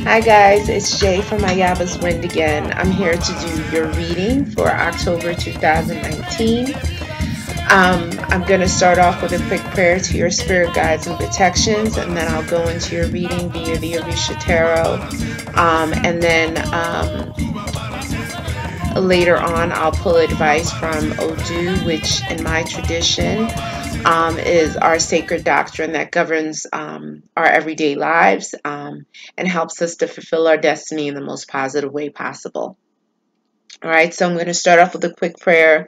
Hi guys, it's Jay from Ayaba's Wind again. I'm here to do your reading for October 2019. I'm going to start off with a quick prayer to your spirit guides and protections, and then I'll go into your reading via the Orisha Tarot. And then later on, I'll pull advice from Odu, which in my tradition is our sacred doctrine that governs our everyday lives and helps us to fulfill our destiny in the most positive way possible. All right, so I'm going to start off with a quick prayer.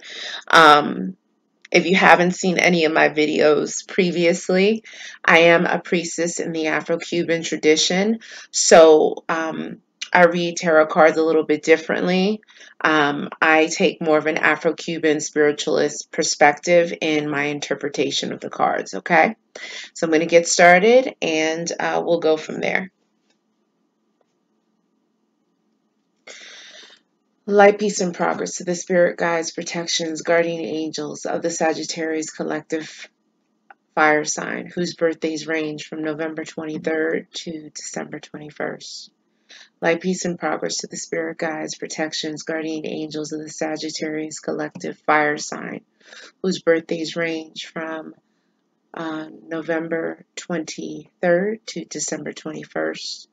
If you haven't seen any of my videos previously, I am a priestess in the Afro-Cuban tradition, so I read tarot cards a little bit differently. I take more of an Afro-Cuban spiritualist perspective in my interpretation of the cards, okay? So I'm going to get started and we'll go from there. Light, peace, and progress to the spirit guides, protections, guardian angels of the Sagittarius collective fire sign, whose birthdays range from November 23rd to December 21st. Light, peace, and progress to the spirit guides, protections, guardian angels of the Sagittarius collective fire sign, whose birthdays range from November 23rd to December 21st.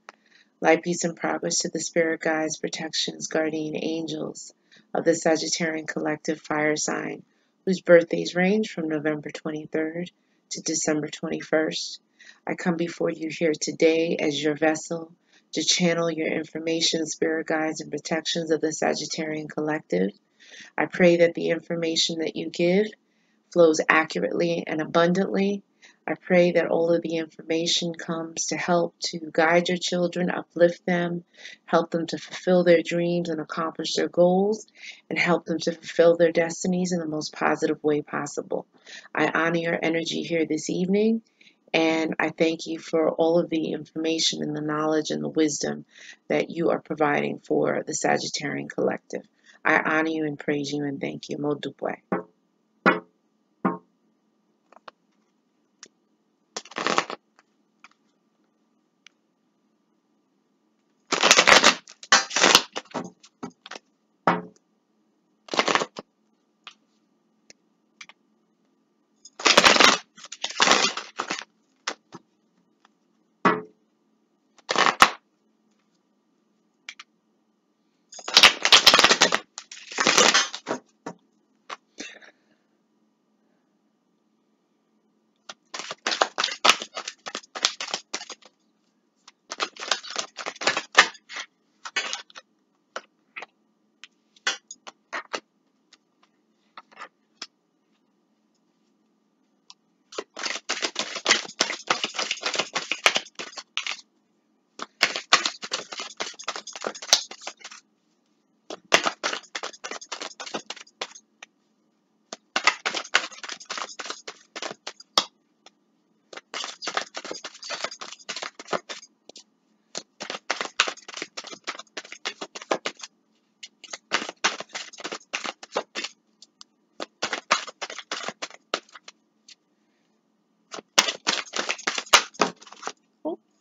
Light, peace, and progress to the spirit guides, protections, guardian angels of the Sagittarian collective fire sign, whose birthdays range from November 23rd to December 21st. I come before you here today as your vessel to channel your information, spirit guides, and protections of the Sagittarian collective. I pray that the information that you give flows accurately and abundantly. I pray that all of the information comes to help to guide your children, uplift them, help them to fulfill their dreams and accomplish their goals, and help them to fulfill their destinies in the most positive way possible. I honor your energy here this evening, and I thank you for all of the information and the knowledge and the wisdom that you are providing for the Sagittarian collective. I honor you and praise you and thank you. Mo Dupwe.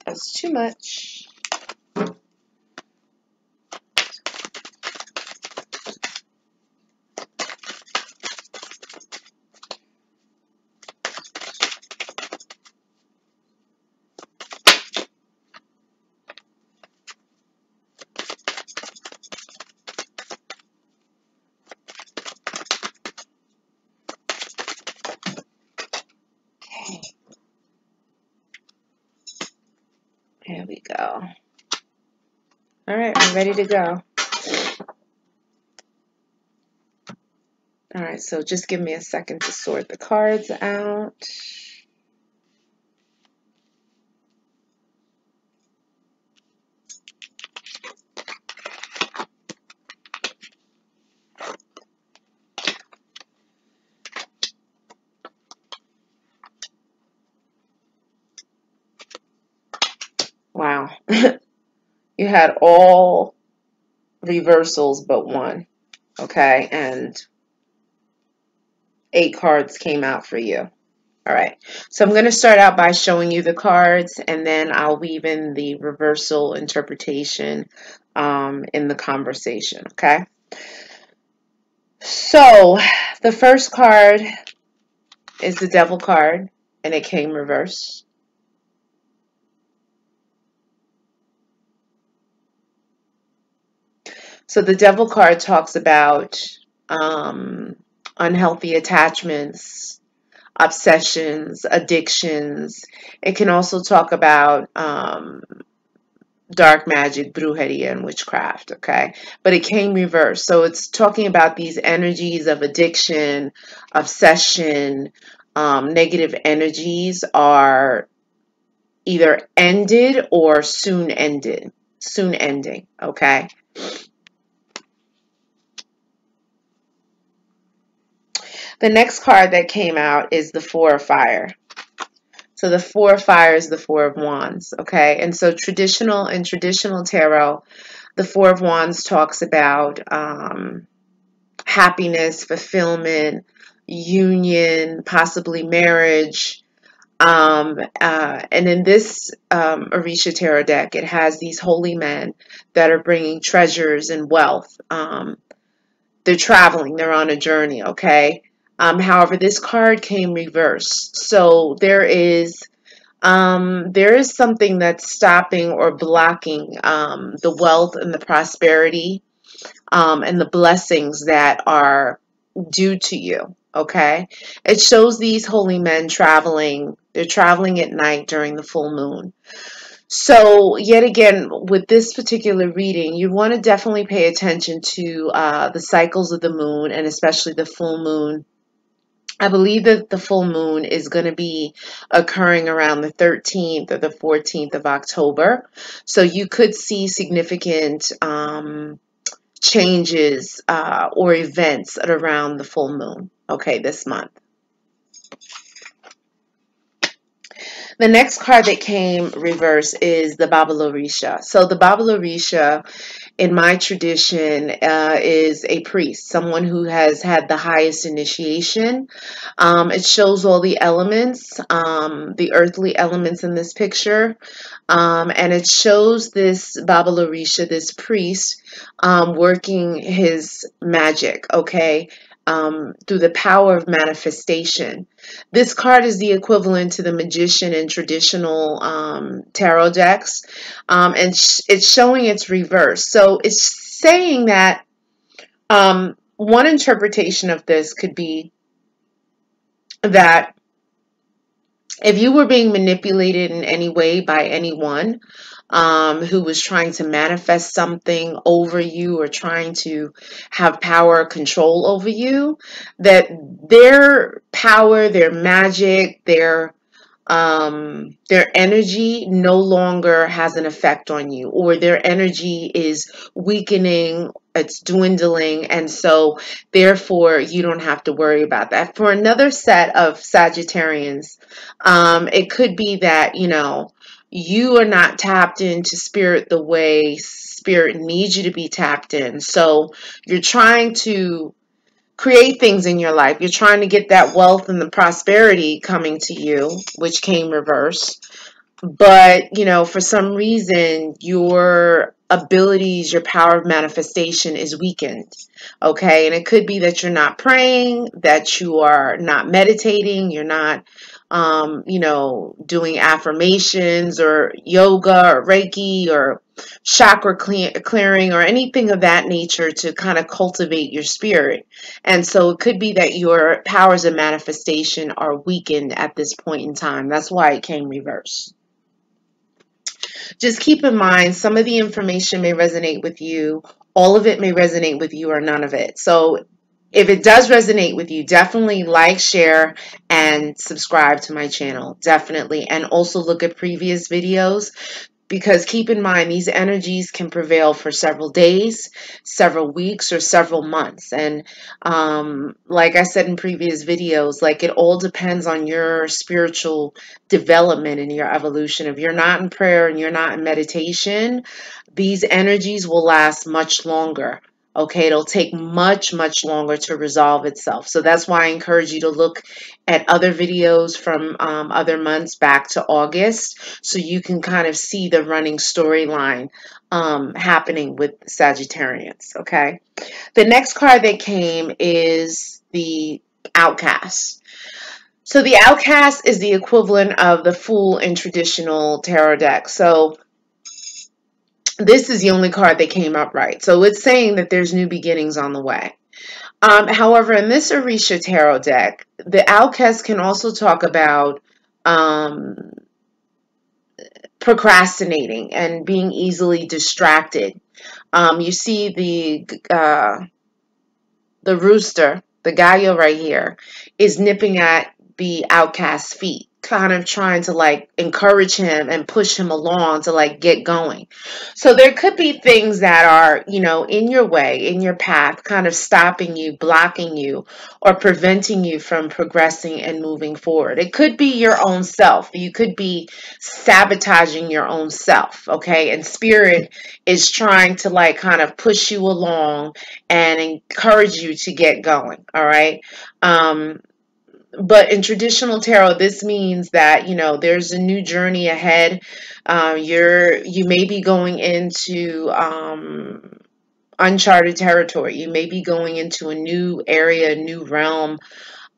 That's too much. Okay. There we go. All right, I'm ready to go. All right, so just give me a second to sort the cards out. Wow. You had all reversals but one, okay? And 8 cards came out for you, All right, so I'm going to start out by showing you the cards, and then I'll weave in the reversal interpretation in the conversation, okay? So the first card is the Devil card, and it came reversed. So the Devil card talks about unhealthy attachments, obsessions, addictions. It can also talk about dark magic, brujeria, and witchcraft, okay? But it came reversed. So it's talking about these energies of addiction, obsession, negative energies are either ended or soon ending, okay? The next card that came out is the Four of Fire. So the Four of Fire is the Four of Wands, okay? And so traditional tarot, the Four of Wands talks about happiness, fulfillment, union, possibly marriage. And in this Orisha Tarot deck, it has these holy men that are bringing treasures and wealth. They're traveling, they're on a journey, okay? However, this card came reversed. So there is something that's stopping or blocking the wealth and the prosperity and the blessings that are due to you, okay? It shows these holy men traveling. They're traveling at night during the full moon. So yet again, with this particular reading, you want to definitely pay attention to the cycles of the moon, and especially the full moon. I believe that the full moon is going to be occurring around the 13th or the 14th of October. So you could see significant changes or events at around the full moon, okay, this month. The next card that came reverse is the Babalorisha. So the Babalorisha, in my tradition, is a priest, someone who has had the highest initiation. It shows all the elements, the earthly elements in this picture. And it shows this Babalorisha, this priest, working his magic, okay, through the power of manifestation. This card is the equivalent to the magician in traditional tarot decks, and it's showing its reverse. So it's saying that one interpretation of this could be that if you were being manipulated in any way by anyone who was trying to manifest something over you or trying to have power or control over you, that their power, their magic, their energy no longer has an effect on you, or their energy is weakening, it's dwindling, and so therefore you don't have to worry about that. For another set of Sagittarians, it could be that, you know, you are not tapped into spirit the way spirit needs you to be tapped in. So you're trying to create things in your life. You're trying to get that wealth and the prosperity coming to you, which came reverse. But, you know, for some reason, your abilities, your power of manifestation is weakened. Okay. And it could be that you're not praying, that you are not meditating, you're not, you know, doing affirmations or yoga or Reiki or chakra clearing or anything of that nature to kind of cultivate your spirit. And so it could be that your powers of manifestation are weakened at this point in time. That's why it came reverse. Just keep in mind, some of the information may resonate with you. All of it may resonate with you or none of it. So if it does resonate with you, definitely like, share, and subscribe to my channel. Definitely. And also look at previous videos, because keep in mind, these energies can prevail for several days, several weeks, or several months. And like I said in previous videos, like it all depends on your spiritual development and your evolution. If you're not in prayer and you're not in meditation, these energies will last much longer. Okay, it'll take much, much longer to resolve itself. So that's why I encourage you to look at other videos from other months back to August, so you can kind of see the running storyline happening with Sagittarians. Okay, the next card that came is the Outcast. So the Outcast is the equivalent of the Fool in traditional tarot deck. So this is the only card that came up right. So it's saying that there's new beginnings on the way. However, in this Orisha tarot deck, the Outcast can also talk about um, procrastinating and being easily distracted. You see the rooster, the gallo right here, is nipping at the Outcast's feet, kind of trying to like encourage him and push him along to like get going. So there could be things that are, you know, in your way, in your path, kind of stopping you, blocking you, or preventing you from progressing and moving forward. It could be your own self. You could be sabotaging your own self, okay? And spirit is trying to like kind of push you along and encourage you to get going, all right? But in traditional tarot, this means that, you know, there's a new journey ahead. You may be going into uncharted territory. You may be going into a new area, a new realm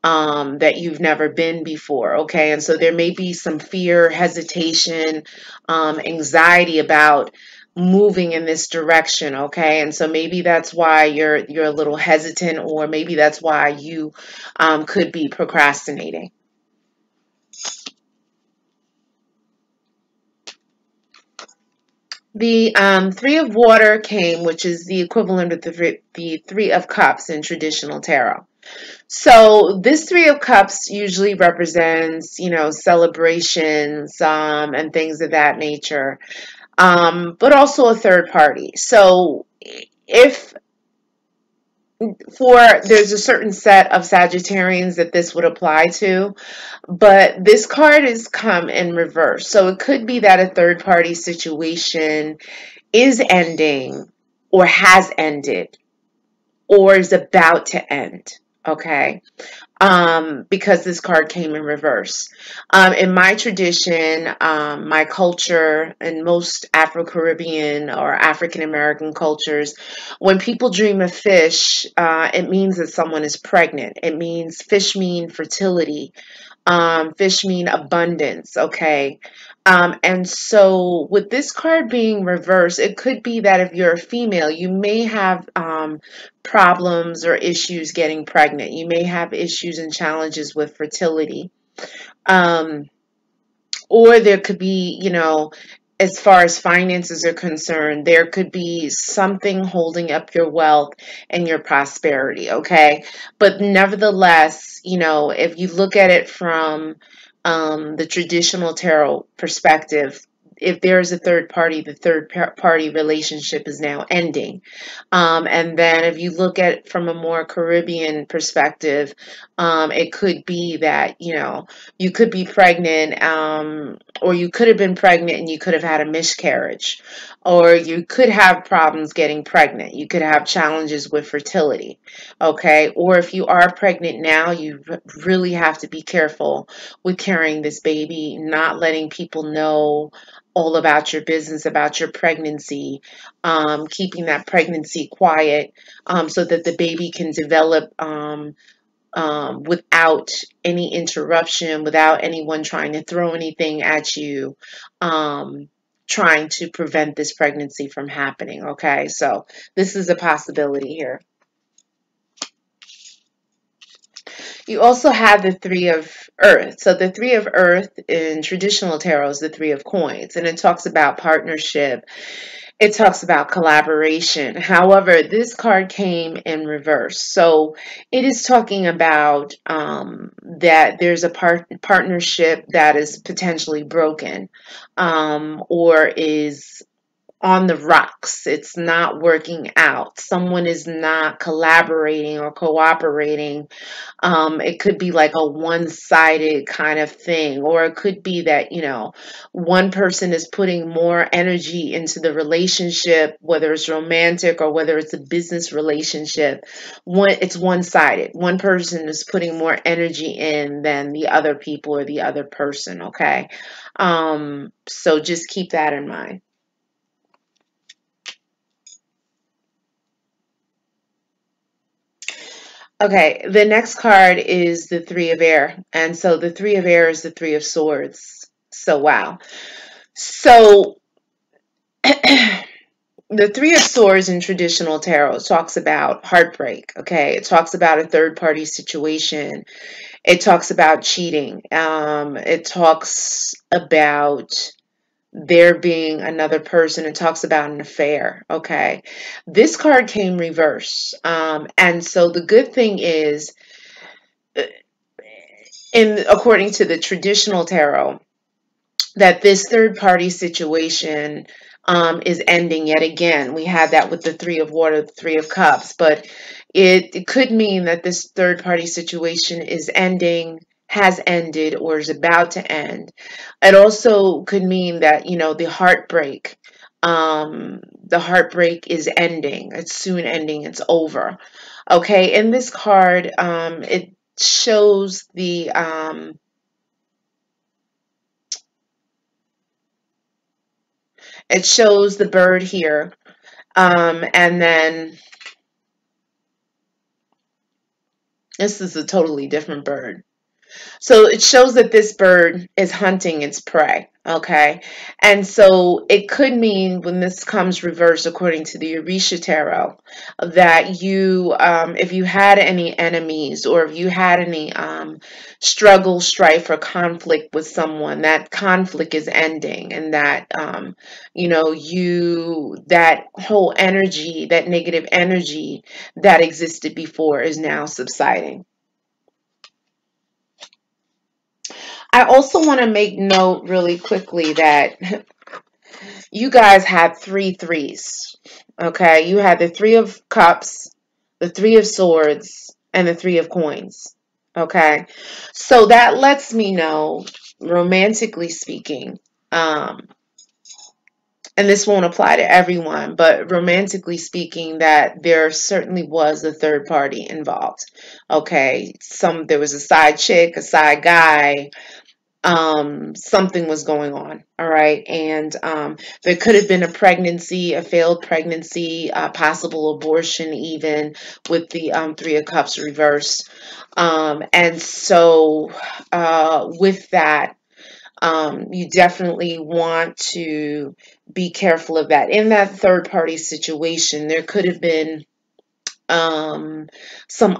that you've never been before. Okay, and so there may be some fear, hesitation, anxiety about moving in this direction. Okay, and so maybe that's why you're a little hesitant, or maybe that's why you could be procrastinating. The Three of Water came, which is the equivalent of the Three of Cups in traditional tarot. So this Three of Cups usually represents, you know, celebrations and things of that nature, but also a third party. So if there's a certain set of Sagittarians that this would apply to, but this card has come in reverse. So it could be that a third party situation is ending, or has ended, or is about to end. Okay. Because this card came in reverse. In my tradition, my culture, and most Afro-Caribbean or African-American cultures, when people dream of fish, it means that someone is pregnant. It means fish mean fertility. Fish mean abundance, okay? And so with this card being reversed, it could be that if you're a female, you may have problems or issues getting pregnant. You may have issues and challenges with fertility. Um, or there could be, you know, as far as finances are concerned, there could be something holding up your wealth and your prosperity, okay? But nevertheless, you know, if you look at it from the traditional tarot perspective, if there is a third party, the third party relationship is now ending. And then if you look at it from a more Caribbean perspective, it could be that, you know, you could be pregnant, or you could have been pregnant and you could have had a miscarriage, or you could have problems getting pregnant. You could have challenges with fertility, okay? Or if you are pregnant now, you really have to be careful with carrying this baby, not letting people know all about your business, about your pregnancy, keeping that pregnancy quiet, so that the baby can develop without any interruption, without anyone trying to throw anything at you, trying to prevent this pregnancy from happening. Okay, so this is a possibility here. You also have the Three of Earth. So the Three of Earth in traditional tarot is the Three of Coins, and it talks about partnership. It talks about collaboration. However, this card came in reverse. So it is talking about that there's a partnership that is potentially broken, or is on the rocks. It's not working out. Someone is not collaborating or cooperating. It could be like a one-sided kind of thing, or it could be that, one person is putting more energy into the relationship, whether it's romantic or whether it's a business relationship. It's one-sided. One person is putting more energy in than the other people or the other person, okay? So just keep that in mind. Okay, the next card is the Three of Air. And so the Three of Air is the Three of Swords. So, wow. So, the Three of Swords in traditional tarot talks about heartbreak, okay? It talks about a third party situation. It talks about cheating. It talks about there being another person. It talks about an affair, okay? This card came reverse. And so the good thing is, according to the traditional tarot, that this third party situation is ending yet again. We had that with the Three of Water, the Three of Cups, but it could mean that this third party situation is ending, has ended, or is about to end. It also could mean that, the heartbreak is ending. It's soon ending. It's over. Okay. In this card, it shows the, bird here. And then this is a totally different bird. So it shows that this bird is hunting its prey, okay? And so it could mean, when this comes reversed according to the Orisha Tarot, that if you had any enemies, or if you had any struggle, strife, or conflict with someone, that conflict is ending, and that, that whole energy, that negative energy that existed before is now subsiding. I also want to make note really quickly that you guys had three threes. Okay, you had the Three of Cups, the Three of Swords, and the Three of Coins. Okay, so that lets me know, romantically speaking, and this won't apply to everyone, but romantically speaking, that there certainly was a third party involved. Okay, there was a side chick, a side guy, something was going on. All right. And there could have been a pregnancy, a failed pregnancy, a possible abortion, even with the Three of Cups reverse. And so with that, you definitely want to be careful of that. In that third party situation, there could have been some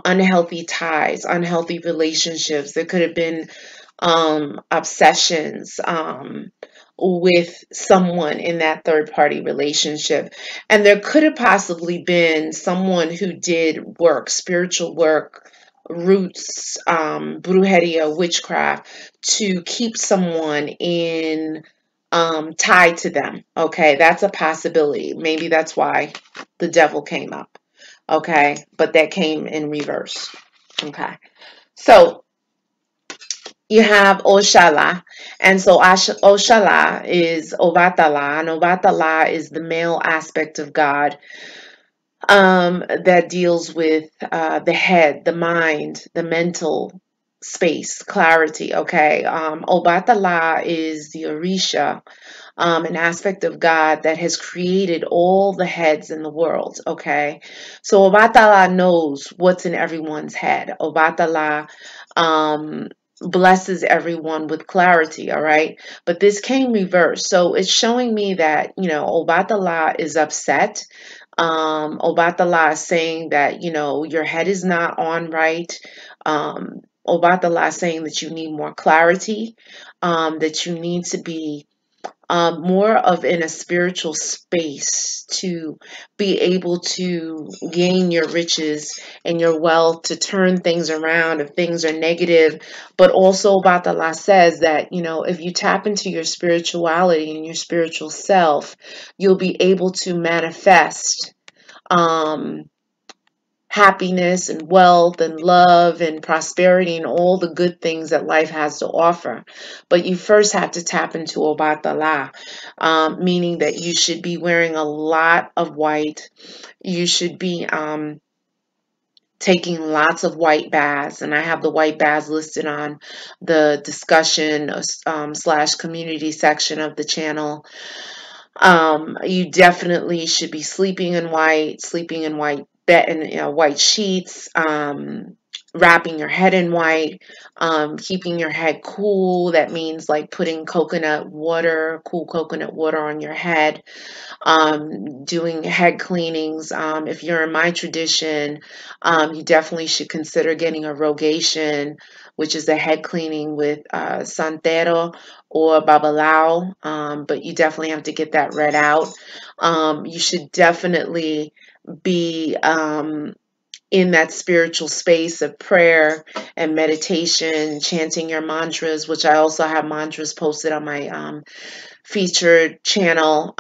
unhealthy ties, unhealthy relationships. There could have been obsessions with someone in that third party relationship. And there could have possibly been someone who did work, spiritual work, roots, brujeria, witchcraft, to keep someone in tied to them. Okay, that's a possibility. Maybe that's why the devil came up. Okay, but that came in reverse. Okay, so you have Oshala, and so Oshala is Obatala, and Obatala is the male aspect of God, that deals with the head, the mind, the mental space, clarity. Okay, Obatala is the Orisha, an aspect of God that has created all the heads in the world. Okay, so Obatala knows what's in everyone's head. Obatala blesses everyone with clarity. All right, but this came reversed, so it's showing me that Obatala is upset. Obatala is saying that your head is not on right. Obatala is saying that you need more clarity, that you need to be more of in a spiritual space to be able to gain your riches and your wealth, to turn things around if things are negative. But also Obatala says that, if you tap into your spirituality and your spiritual self, you'll be able to manifest happiness and wealth and love and prosperity and all the good things that life has to offer. But you first have to tap into Obatala, meaning that you should be wearing a lot of white. You should be taking lots of white baths, and I have the white baths listed on the discussion / community section of the channel. You definitely should be sleeping in white bed and white sheets, wrapping your head in white, keeping your head cool. That means like putting cool coconut water on your head, doing head cleanings. If you're in my tradition, you definitely should consider getting a rogation, which is a head cleaning with Santero or Babalao, but you definitely have to get that read out. You should definitely be in that spiritual space of prayer and meditation, chanting your mantras, which I also have mantras posted on my featured channel.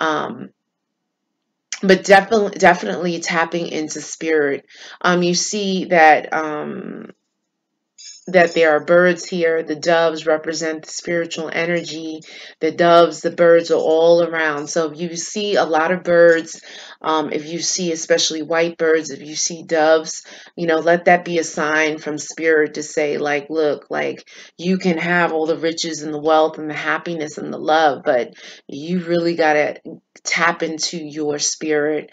But definitely tapping into spirit. You see that there are birds here. The doves represent the spiritual energy. The birds are all around. So if you see a lot of birds, if you see especially white birds, if you see doves, let that be a sign from spirit to say, like, look, like, you can have all the riches and the wealth and the happiness and the love, but you really got to tap into your spirit.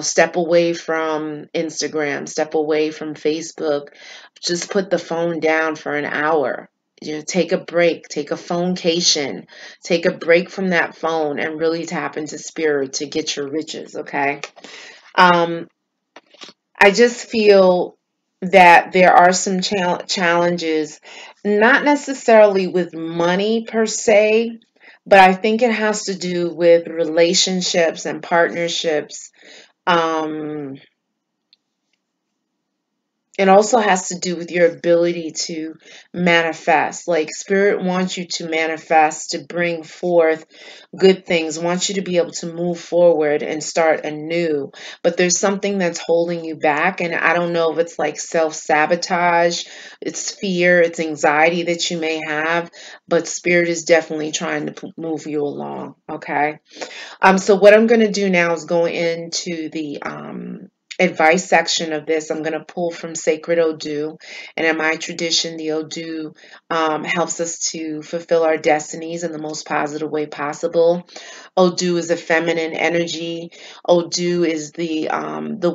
Step away from Instagram, step away from Facebook. Just put the phone down for an hour. Take a break, take a phonecation, take a break from that phone and really tap into spirit to get your riches, okay? I just feel that there are some challenges, not necessarily with money per se, but I think it has to do with relationships and partnerships. It also has to do with your ability to manifest. Like, spirit wants you to manifest, to bring forth good things, wants you to be able to move forward and start anew. But there's something that's holding you back. And I don't know if it's like self-sabotage, it's fear, it's anxiety that you may have. But spirit is definitely trying to move you along. Okay. So what I'm going to do now is go into the advice section of this. I'm going to pull from Sacred Odu, and in my tradition, the Odu helps us to fulfill our destinies in the most positive way possible. Odu is a feminine energy. Odu is the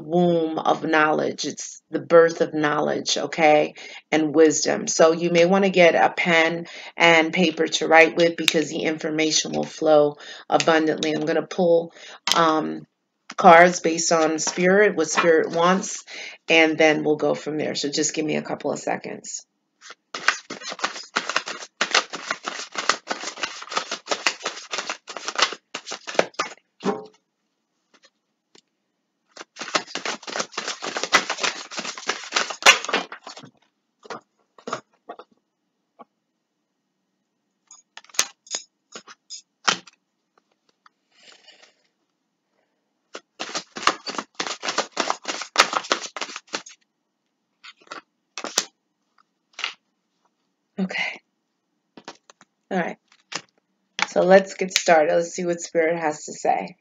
womb of knowledge. It's the birth of knowledge, okay, and wisdom. So you may want to get a pen and paper to write with, because the information will flow abundantly. I'm going to pull cards based on spirit, what spirit wants, and then we'll go from there. So just give me a couple of seconds. Okay. All right. So let's get started. Let's see what spirit has to say.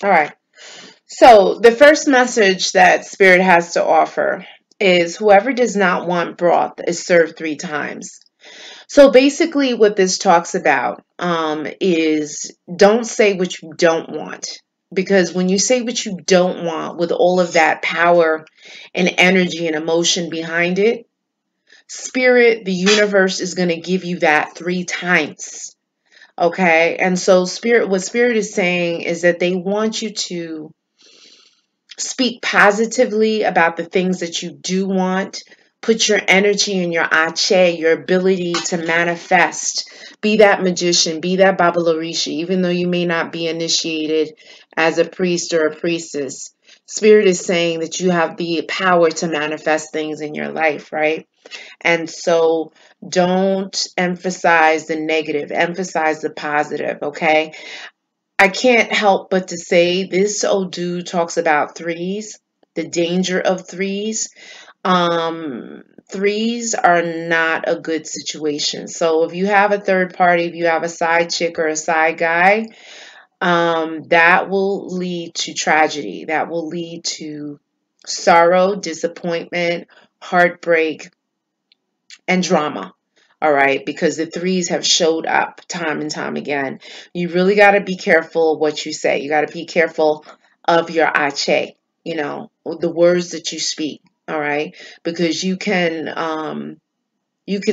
All right. So the first message that spirit has to offer is, whoever does not want broth is served 3 times. So basically what this talks about is, don't say what you don't want. Because when you say what you don't want with all of that power and energy and emotion behind it, spirit, the universe, is going to give you that 3 times. Okay? And so what spirit is saying is that they want you to Speak positively about the things that you do want. Put your energy in your ache, your ability to manifest. Be that magician, be that Babalarisha, even though you may not be initiated as a priest or a priestess. Spirit is saying that you have the power to manifest things in your life, right? And so don't emphasize the negative, emphasize the positive, okay? I can't help but to say this Odu talks about threes, the danger of threes. Threes are not a good situation. So if you have a third party, if you have a side chick or a side guy, that will lead to tragedy. That will lead to sorrow, disappointment, heartbreak, and drama. All right, because the threes have showed up time and time again. You really got to be careful what you say. You got to be careful of your ache, the words that you speak. All right, because you can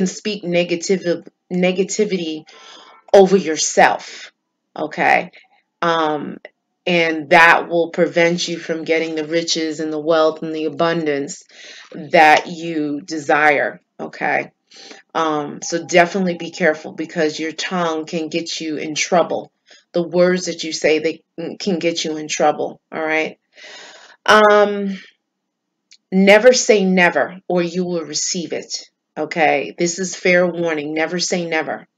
speak negativity over yourself. Okay, um, and that will prevent you from getting the riches and the wealth and the abundance that you desire. Okay. So definitely be careful because your tongue can get you in trouble. The words that you say, they can get you in trouble. All right. Um, Never say never or you will receive it. Okay. This is fair warning. Never say never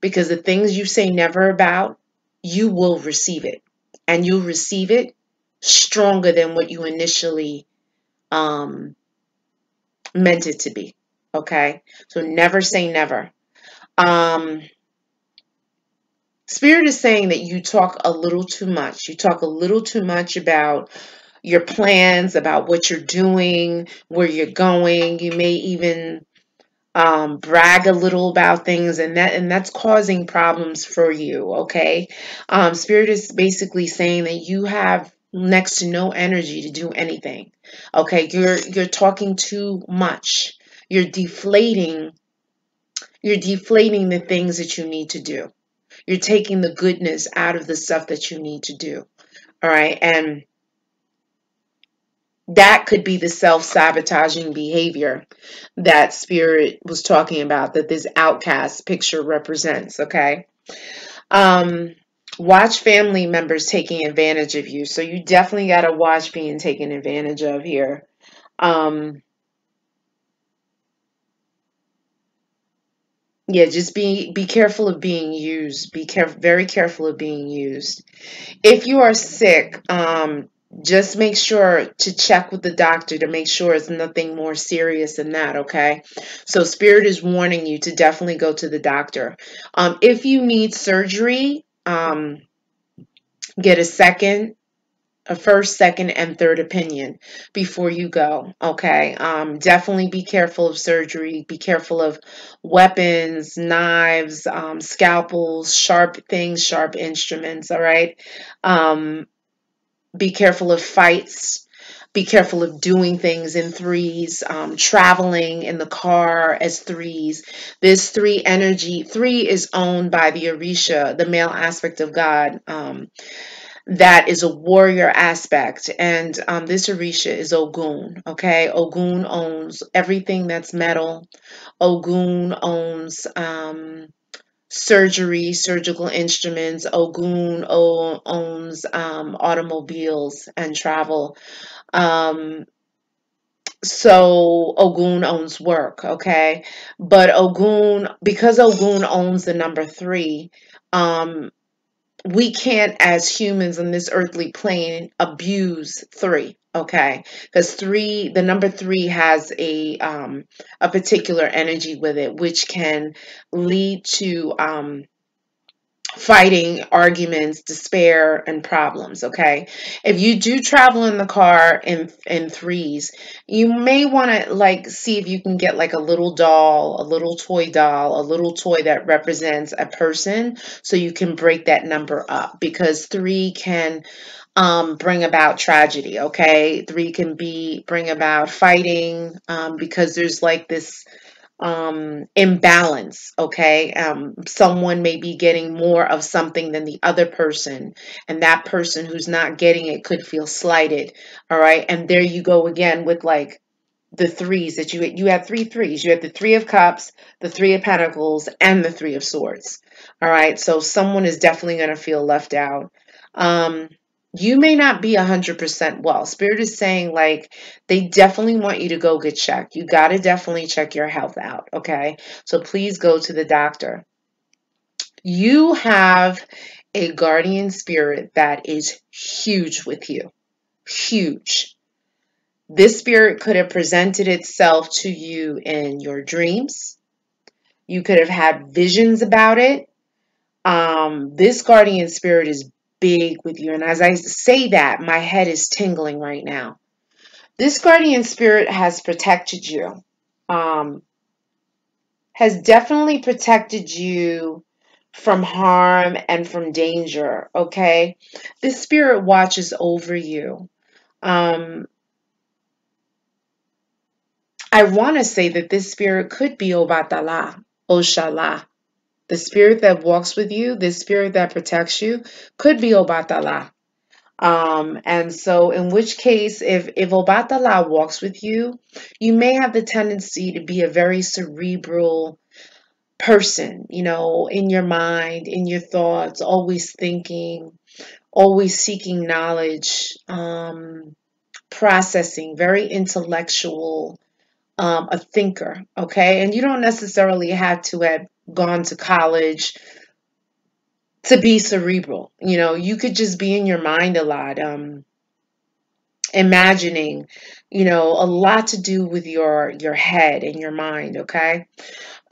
because the things you say never about, you will receive it and you'll receive it stronger than what you initially, um, meant it to be. Okay. So never say never. Um, Spirit is saying that you talk a little too much. You talk a little too much about your plans, about what you're doing, where you're going. You may even brag a little about things, and that's causing problems for you. Okay, Spirit is basically saying that you have next to no energy to do anything. Okay, you're talking too much. You're deflating. You're deflating the things that you need to do. You're taking the goodness out of the stuff that you need to do. All right. And that could be the self-sabotaging behavior that Spirit was talking about, that this outcast picture represents. Okay. Um, Watch family members taking advantage of you. So you definitely got to watch being taken advantage of here. Um, yeah, just be careful of being used. Be careful, very careful of being used. If you are sick, just make sure to check with the doctor to make sure it's nothing more serious than that, okay? So Spirit is warning you to definitely go to the doctor. If you need surgery, get a first, second, and third opinion before you go. Okay. Definitely be careful of surgery. Be careful of weapons, knives, scalpels, sharp things, sharp instruments. All right. Um, be careful of fights. Be careful of doing things in threes, traveling in the car as threes. This three energy, three is owned by the Orisha, the male aspect of God. That is a warrior aspect. And this Orisha is Ogun. Okay. Ogun owns everything that's metal. Ogun owns surgery, surgical instruments. Ogun owns automobiles and travel. Um, so Ogun owns work, okay? But Ogun, because Ogun owns the number three, um, we can't, as humans on this earthly plane, abuse three, okay? Because three, the number three has a particular energy with it, which can lead to fighting, arguments, despair, and problems. Okay, if you do travel in the car in threes, you may want to like see if you can get like a little doll, a little toy doll, a little toy that represents a person, so you can break that number up because three can bring about tragedy. Okay, three can be bring about fighting because there's like this imbalance, okay? Someone may be getting more of something than the other person, and that person who's not getting it could feel slighted, all right? And there you go again with like the threes that you had three threes. You had the Three of Cups, the Three of Pentacles, and the Three of Swords. All right, so someone is definitely going to feel left out. You may not be 100% well. Spirit is saying like they definitely want you to go get checked. You got to definitely check your health out, okay? So please go to the doctor. You have a guardian spirit that is huge with you. Huge. This spirit could have presented itself to you in your dreams. You could have had visions about it. This guardian spirit is big with you. And as I say that, my head is tingling right now. This guardian spirit has protected you. Has definitely protected you from harm and from danger, okay? This spirit watches over you. I want to say that this spirit could be Obatala, Oshala. The spirit that walks with you, the spirit that protects you, could be Obatala. And so in which case, if Obatala walks with you, you may have the tendency to be a very cerebral person, you know, in your mind, in your thoughts, always thinking, always seeking knowledge, processing, very intellectual, a thinker, okay? And you don't necessarily have to have gone to college to be cerebral. You know, you could just be in your mind a lot, imagining, you know, a lot to do with your head and your mind, okay?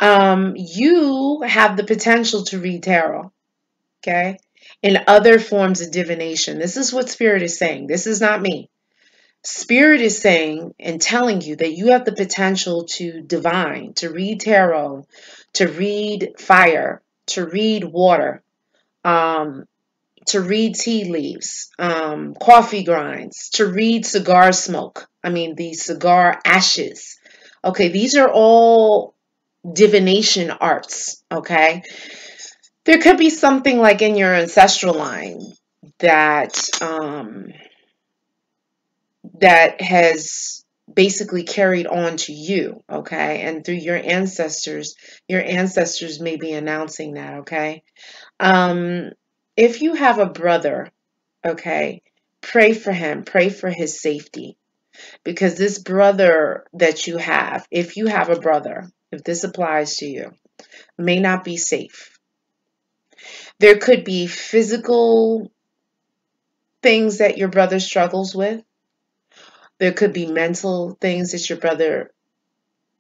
You have the potential to read tarot, okay? In other forms of divination. This is what Spirit is saying. This is not me. Spirit is saying and telling you that you have the potential to divine, to read tarot, to read fire, to read water, to read tea leaves, coffee grinds, to read cigar smoke. I mean, the cigar ashes. Okay, these are all divination arts, okay? There could be something like in your ancestral line that that has basically carried on to you, okay? And through your ancestors may be announcing that, okay? If you have a brother, okay, pray for him, pray for his safety. Because this brother that you have, if you have a brother, if this applies to you, may not be safe. There could be physical things that your brother struggles with. There could be mental things that your brother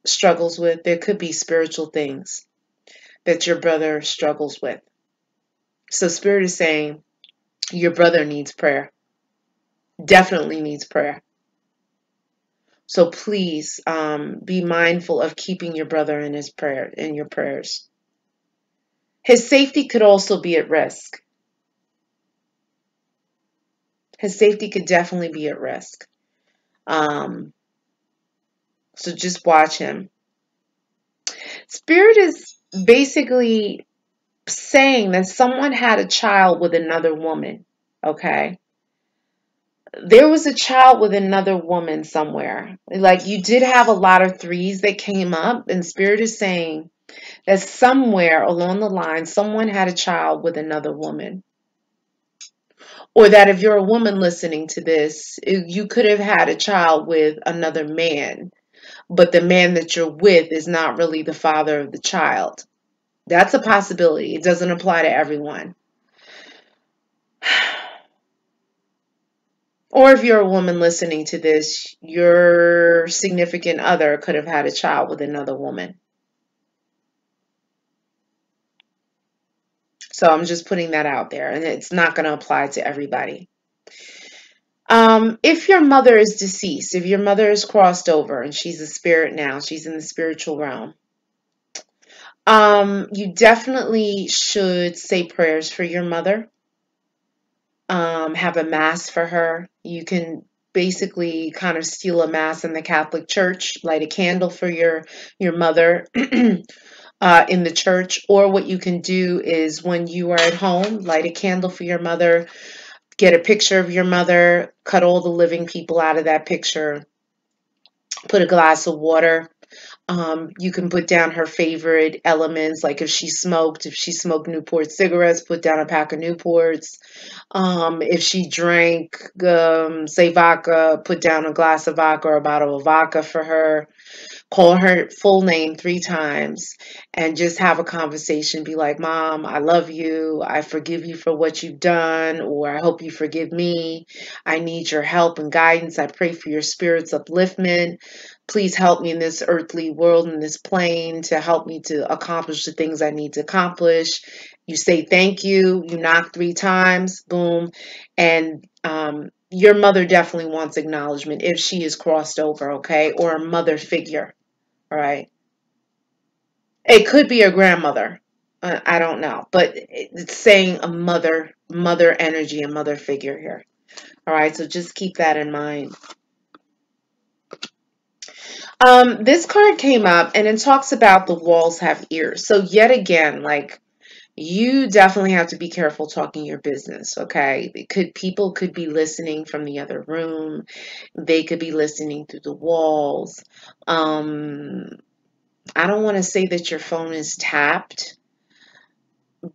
struggles with. There could be spiritual things that your brother struggles with. So Spirit is saying your brother needs prayer. Definitely needs prayer. So please be mindful of keeping your brother in his prayer, in your prayers. His safety could also be at risk. His safety could definitely be at risk. So just watch him. Spirit is basically saying that someone had a child with another woman, okay? There was a child with another woman somewhere. Like you did have a lot of threes that came up, and Spirit is saying that somewhere along the line, someone had a child with another woman. Or that if you're a woman listening to this, you could have had a child with another man, but the man that you're with is not really the father of the child. That's a possibility. It doesn't apply to everyone. Or if you're a woman listening to this, your significant other could have had a child with another woman. So I'm just putting that out there, and it's not going to apply to everybody. If your mother is deceased, if your mother is crossed over and she's a spirit now, she's in the spiritual realm, you definitely should say prayers for your mother. Have a mass for her. You can basically kind of steal a mass in the Catholic Church, light a candle for your mother in the church. Or what you can do is when you are at home, light a candle for your mother, get a picture of your mother, cut all the living people out of that picture, put a glass of water. You can put down her favorite elements, like if she smoked Newport cigarettes, put down a pack of Newports. If she drank, say vodka, put down a glass of vodka or a bottle of vodka for her. Call her full name 3 times and just have a conversation. Be like, Mom, I love you. I forgive you for what you've done, or I hope you forgive me. I need your help and guidance. I pray for your spirit's upliftment. Please help me in this earthly world, in this plane, to help me to accomplish the things I need to accomplish. You say thank you. You knock 3 times. Boom. And your mother definitely wants acknowledgement if she is crossed over, okay? Or a mother figure. All right. It could be a grandmother. I don't know, but it's saying a mother energy, a mother figure here. All right, so just keep that in mind. This card came up and it talks about the walls have ears. So yet again, like, you definitely have to be careful talking your business, okay? People could be listening from the other room. They could be listening through the walls. I don't want to say that your phone is tapped,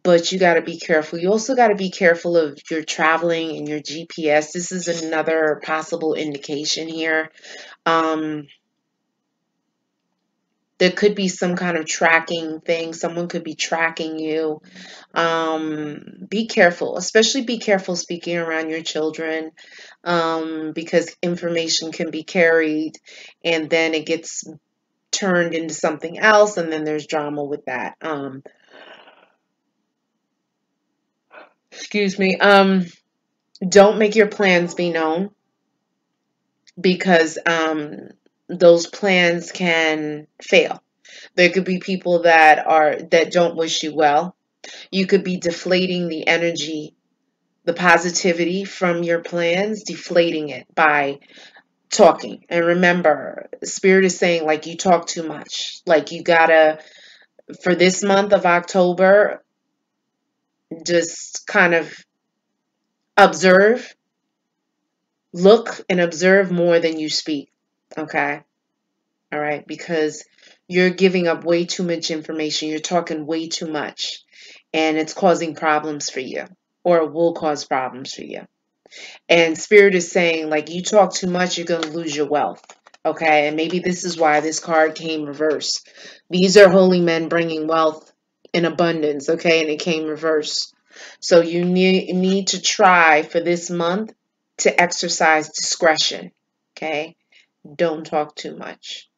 but you got to be careful. You also got to be careful of your traveling and your GPS. This is another possible indication here. There could be some kind of tracking thing. Someone could be tracking you. Be careful, especially be careful speaking around your children, because information can be carried and then it gets turned into something else, and then there's drama with that. Excuse me. Don't make your plans be known, because those plans can fail. There could be people that don't wish you well. You could be deflating the energy, the positivity from your plans, deflating it by talking. And remember, Spirit is saying, like, you talk too much. Like, you gotta, for this month of October, just kind of observe, look and observe more than you speak. Okay? All right? Because you're giving up way too much information. You're talking way too much. And it's causing problems for you, or it will cause problems for you. And Spirit is saying, like, you talk too much, you're going to lose your wealth. Okay? And maybe this is why this card came reversed. These are holy men bringing wealth in abundance. Okay? And it came reversed. So you need to try for this month to exercise discretion. Okay? Don't talk too much.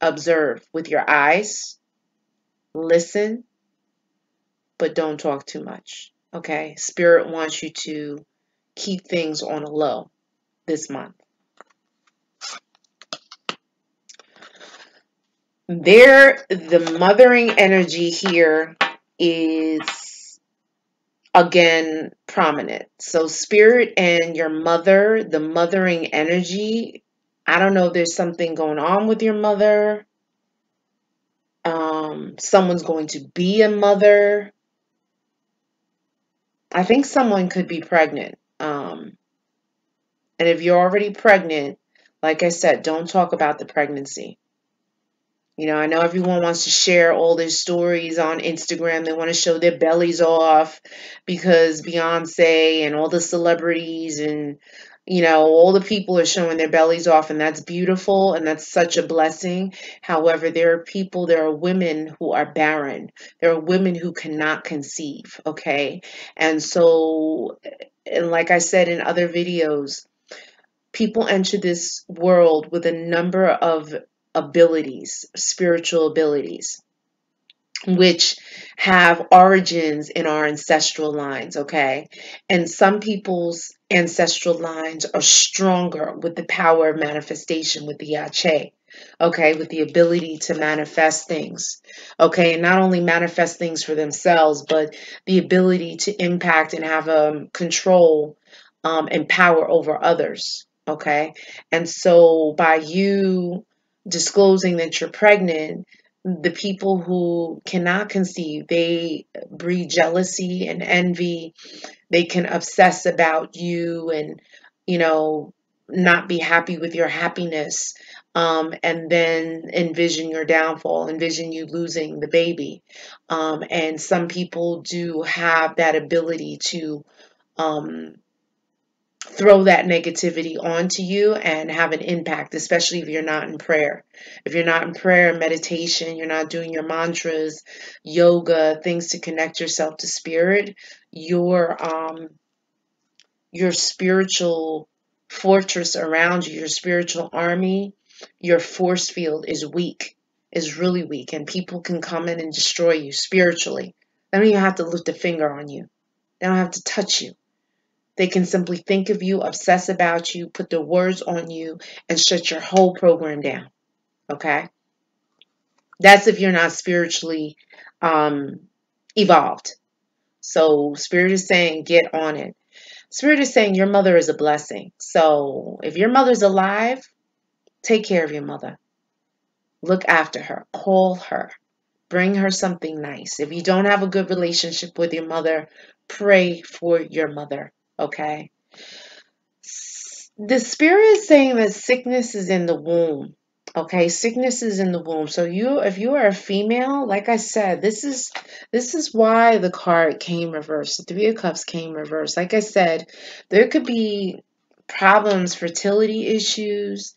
Observe with your eyes. Listen. But don't talk too much. Okay? Spirit wants you to keep things on a low this month. The mothering energy here is again prominent. So Spirit and your mother, the mothering energy, I don't know, there's something going on with your mother. Someone's going to be a mother. I think someone could be pregnant. And if you're already pregnant, like I said, don't talk about the pregnancy. You know, I know everyone wants to share all their stories on Instagram. They want to show their bellies off because Beyonce and all the celebrities and, you know, all the people are showing their bellies off, and that's beautiful and that's such a blessing. However, there are women who are barren. There are women who cannot conceive, okay? And so, and like I said in other videos, people enter this world with a number of abilities, spiritual abilities, which have origins in our ancestral lines, okay? And some people's ancestral lines are stronger with the power of manifestation, with the Yache, okay? With the ability to manifest things, okay? And not only manifest things for themselves, but the ability to impact and have control and power over others. Okay. And so by you disclosing that you're pregnant, the people who cannot conceive, they breed jealousy and envy. They can obsess about you and, you know, not be happy with your happiness, and then envision your downfall, envision you losing the baby. And some people do have that ability to um, throw that negativity onto you and have an impact, especially if you're not in prayer. If you're not in prayer, meditation, you're not doing your mantras, yoga, things to connect yourself to spirit, your spiritual fortress around you, your spiritual army, your force field is weak, is really weak, and people can come in and destroy you spiritually. They don't even have to lift a finger on you. They don't have to touch you. They can simply think of you, obsess about you, put their words on you, and shut your whole program down. Okay? That's if you're not spiritually um, evolved. So, Spirit is saying, get on it. Spirit is saying, your mother is a blessing. So, if your mother's alive, take care of your mother. Look after her. Call her. Bring her something nice. If you don't have a good relationship with your mother, pray for your mother. Okay? The spirit is saying that sickness is in the womb. Okay, sickness is in the womb. So if you are a female, like I said, this is why the card came reversed. The Three of Cups came reversed. Like I said, there could be problems, fertility issues.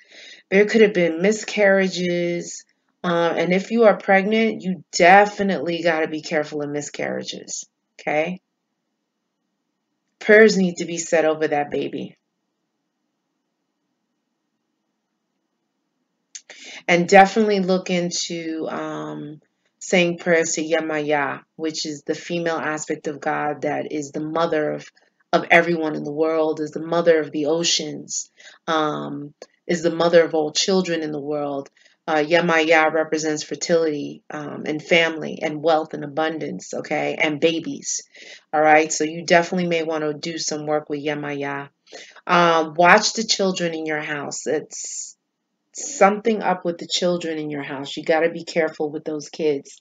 There could have been miscarriages. And if you are pregnant, you definitely got to be careful of miscarriages. Okay, prayers need to be said over that baby. And definitely look into saying prayers to Yamaya, which is the female aspect of God that is the mother of everyone in the world, is the mother of the oceans, is the mother of all children in the world. Yamaya represents fertility and family and wealth and abundance, okay, and babies. All right, so you definitely may want to do some work with Yamaya. Watch the children in your house. It's something up with the children in your house. You got to be careful with those kids.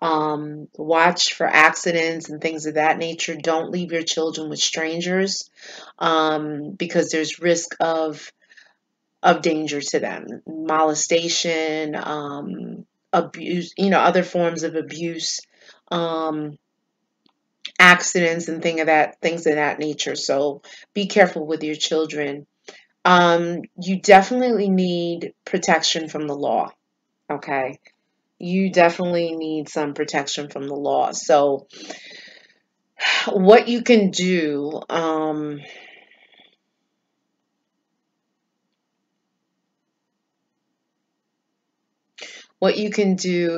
Watch for accidents and things of that nature. Don't leave your children with strangers, because there's risk of danger to them, molestation, abuse, other forms of abuse, um, accidents, and things of that nature. So be careful with your children. You definitely need protection from the law. Okay. You definitely need some protection from the law. So what you can do,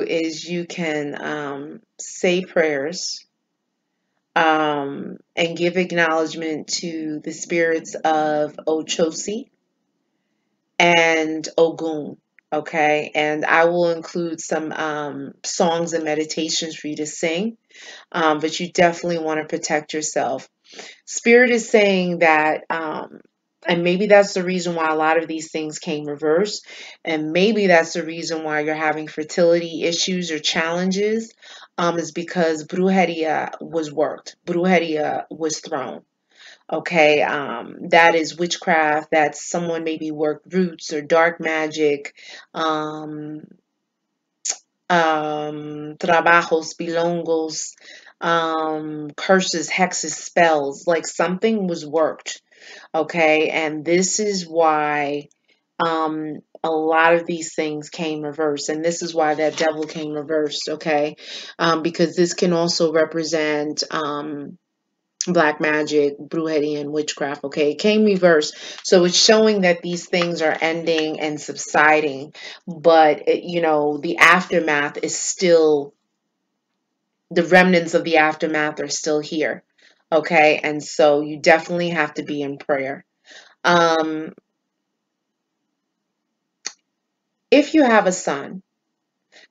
is you can say prayers, and give acknowledgement to the spirits of Ochosi and Ogun. Okay, and I will include some songs and meditations for you to sing, but you definitely want to protect yourself. Spirit is saying that, and maybe that's the reason why a lot of these things came reversed, and maybe that's the reason why you're having fertility issues or challenges, is because brujeria was worked, brujeria was thrown. Okay, that is witchcraft. That's someone maybe worked roots or dark magic, um, trabajos, bilongos, curses, hexes, spells. Like something was worked. Okay, and this is why a lot of these things came reversed, and this is why that devil came reversed. Okay, because this can also represent black magic, brujeria, and witchcraft. Okay, it came reversed, so it's showing that these things are ending and subsiding, but the aftermath is still, the remnants of the aftermath are still here. Okay, and so you definitely have to be in prayer. um if you have a son,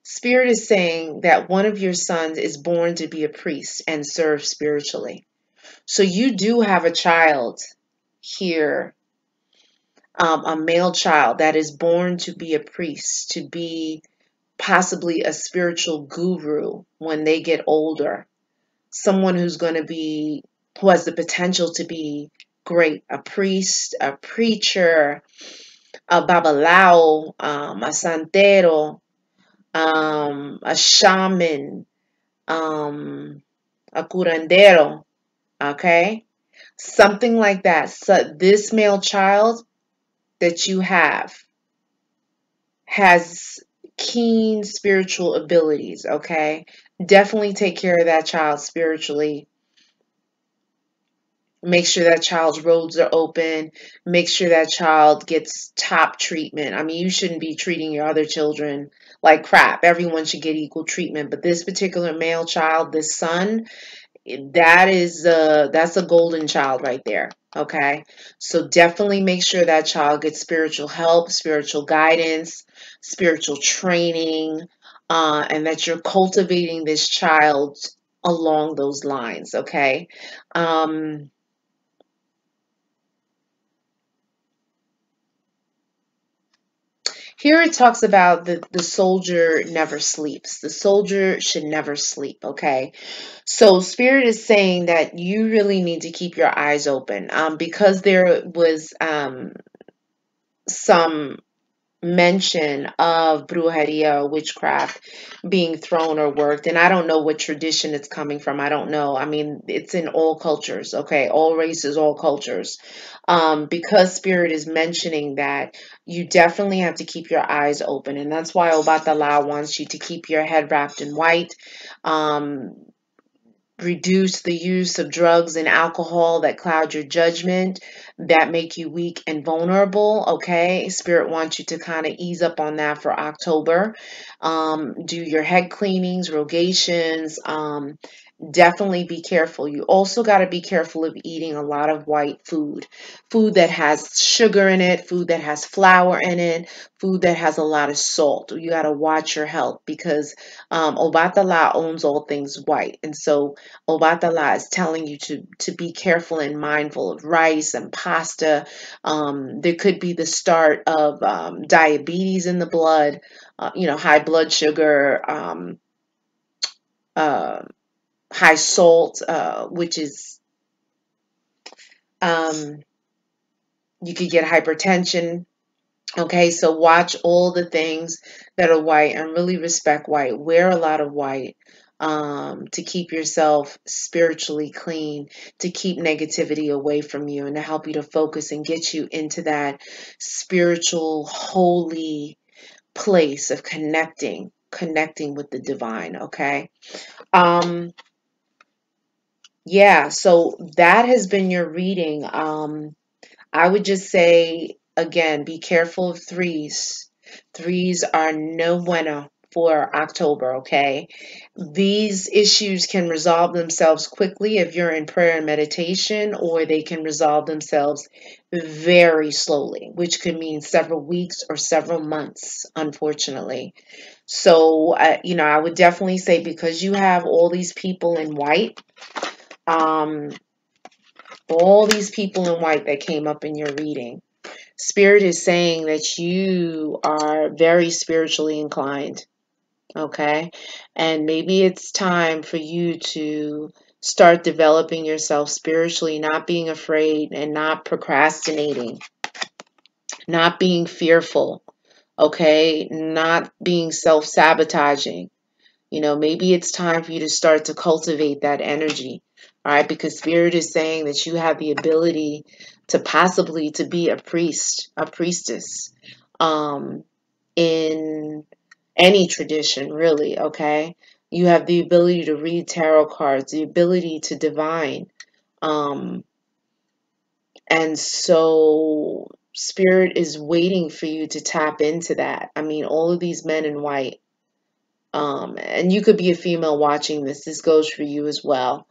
spirit is saying that one of your sons is born to be a priest and serve spiritually. So you do have a child here, a male child that is born to be a priest, to be possibly a spiritual guru when they get older, someone who has the potential to be great, a priest, a preacher, a babalao, a santero, a shaman, a curandero, okay? Something like that. So this male child that you have has keen spiritual abilities, okay? Definitely take care of that child spiritually. Make sure that child's roads are open. Make sure that child gets top treatment. I mean, you shouldn't be treating your other children like crap. Everyone should get equal treatment. But this particular male child, this son, that's a golden child right there. Okay, so definitely make sure that child gets spiritual help, spiritual guidance, spiritual training, and that you're cultivating this child along those lines. Okay. um, Here it talks about the soldier never sleeps. The soldier should never sleep, okay? So Spirit is saying that you really need to keep your eyes open, because there was some mention of brujeria, witchcraft being thrown or worked. And I don't know what tradition it's coming from. I don't know. I mean, it's in all cultures, okay? All races, all cultures. Because Spirit is mentioning that, you definitely have to keep your eyes open. And that's why Obatala wants you to keep your head wrapped in white. Um, Reduce the use of drugs and alcohol that cloud your judgment, that make you weak and vulnerable. Okay, Spirit wants you to kind of ease up on that for October. Do your head cleanings, rogations. Definitely be careful. You also got to be careful of eating a lot of white food. Food that has sugar in it, food that has flour in it, food that has a lot of salt. You got to watch your health, because Obatala owns all things white. And so Obatala is telling you to be careful and mindful of rice and pasta. There could be the start of diabetes in the blood, high blood sugar, uh, high salt, which is, um, you could get hypertension. Okay, so watch all the things that are white and really respect white. Wear a lot of white, to keep yourself spiritually clean, to keep negativity away from you, and to help you to focus and get you into that spiritual, holy place of connecting with the divine. Okay. Um, yeah, so that has been your reading. I would just say, again, be careful of threes. Threes are no bueno for October, okay? These issues can resolve themselves quickly if you're in prayer and meditation, or they can resolve themselves very slowly, which could mean several weeks or several months, unfortunately. So, I would definitely say, because you have all these people in white, um, all these people in white that came up in your reading, Spirit is saying that you are very spiritually inclined, okay? And maybe it's time for you to start developing yourself spiritually, not being afraid and not procrastinating, not being fearful, okay? Not being self-sabotaging. Maybe it's time for you to start to cultivate that energy, all right? Because Spirit is saying that you have the ability to possibly to be a priest, a priestess, um, in any tradition, really, okay? You have the ability to read tarot cards, the ability to divine, um, and so Spirit is waiting for you to tap into that. I mean, all of these men in white. And you could be a female watching this. This goes for you as well.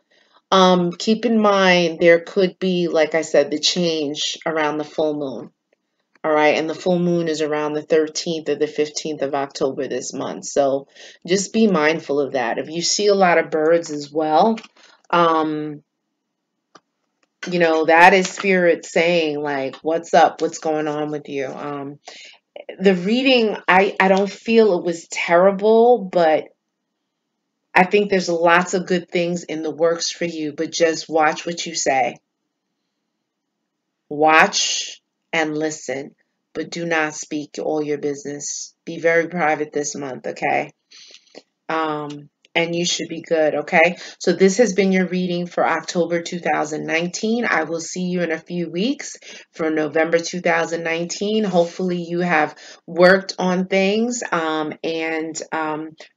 Keep in mind, there could be, like I said, the change around the full moon. All right. And the full moon is around the 13th or the 15th of October this month. So just be mindful of that. If you see a lot of birds as well, um, You know, that is spirit saying, like, what's up? What's going on with you? The reading, I don't feel it was terrible, but I think there's lots of good things in the works for you, but just watch what you say. Watch and listen, but do not speak all your business. Be very private this month, okay? And you should be good, okay? So this has been your reading for October 2019. I will see you in a few weeks for November 2019. Hopefully you have worked on things and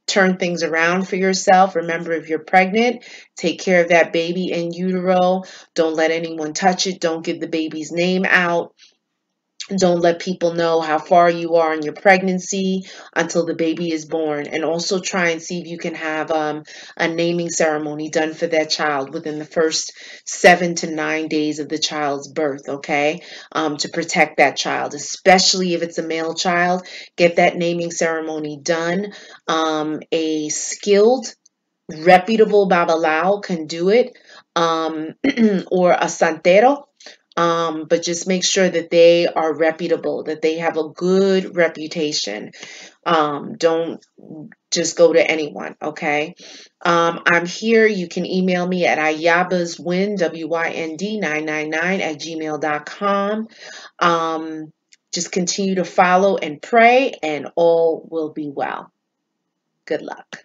turned things around for yourself. Remember, if you're pregnant, take care of that baby in utero. Don't let anyone touch it. Don't give the baby's name out. Don't let people know how far you are in your pregnancy until the baby is born. And also try and see if you can have a naming ceremony done for that child within the first 7 to 9 days of the child's birth, okay? To protect that child, especially if it's a male child. Get that naming ceremony done. A skilled, reputable babalao can do it, or a santero. But just make sure that they are reputable, that they have a good reputation. Don't just go to anyone, okay? I'm here. You can email me at ayabaswind, WYND 999 at gmail.com. Just continue to follow and pray, and all will be well. Good luck.